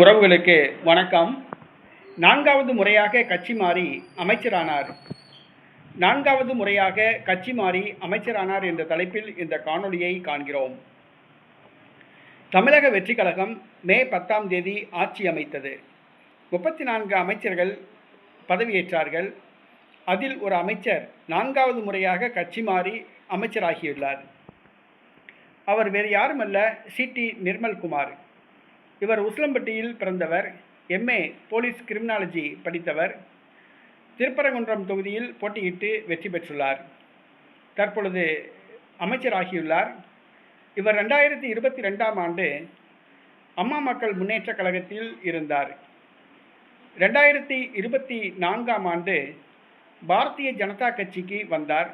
உறவுகளுக்கு வணக்கம். நான்காவது முறையாக கட்சி மாறி அமைச்சரானார். நான்காவது முறையாக கட்சி மாறி அமைச்சரானார் என்ற தலைப்பில் இந்த காணொளியை காண்கிறோம். தமிழக வெற்றி கழகம் மே 10ஆம் தேதி ஆட்சி அமைத்தது. 34 அமைச்சர்கள் பதவியேற்றார்கள். அதில் ஒரு அமைச்சர் நான்காவது முறையாக கட்சி மாறி அமைச்சராகியுள்ளார். அவர் வேறு யாருமல்ல, சி.டி. நிர்மல்குமார். இவர் உசிலம்பட்டியில் பிறந்தவர். MA போலீஸ் கிரிமினாலஜி படித்தவர். திருப்பரங்குன்றம் தொகுதியில் போட்டியிட்டு வெற்றி பெற்றுள்ளார். தற்பொழுது அமைச்சராகியுள்ளார். இவர் 2022ஆம் ஆண்டு அம்மா மக்கள் முன்னேற்றக் கழகத்தில் இருந்தார். 2024ஆம் ஆண்டு பாரதிய ஜனதா கட்சிக்கு வந்தார்.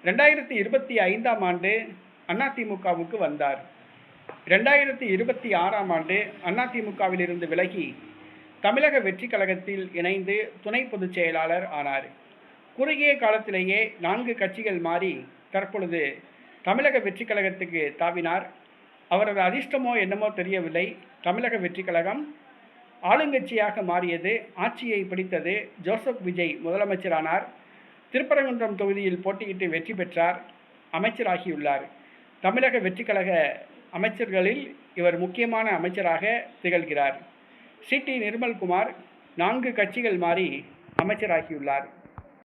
2025ஆம் ஆண்டு அதிமுகவுக்கு வந்தார். 2026ஆம் ஆண்டு அதிமுகவிலிருந்து விலகி தமிழக வெற்றி கழகத்தில் இணைந்து துணை பொதுச் செயலாளர் ஆனார். குறுகிய காலத்திலேயே 4 கட்சிகள் மாறி தற்பொழுது தமிழக வெற்றி கழகத்துக்கு தாவினார். அவரது அதிர்ஷ்டமோ என்னமோ தெரியவில்லை. தமிழக வெற்றி கழகம் ஆளுங்கட்சியாக மாறியது. ஆட்சியை பிடித்தது. ஜோசப் விஜய் முதலமைச்சரானார். திருப்பரங்குன்றம் தொகுதியில் போட்டியிட்டு வெற்றி பெற்றார். அமைச்சராகியுள்ளார். தமிழக வெற்றி கழக அமைச்சர்களில் இவர் முக்கியமான அமைச்சராக திகழ்கிறார். சி.டி. நிர்மல்குமார் 4 கட்சிகள் மாறி அமைச்சராகியுள்ளார்.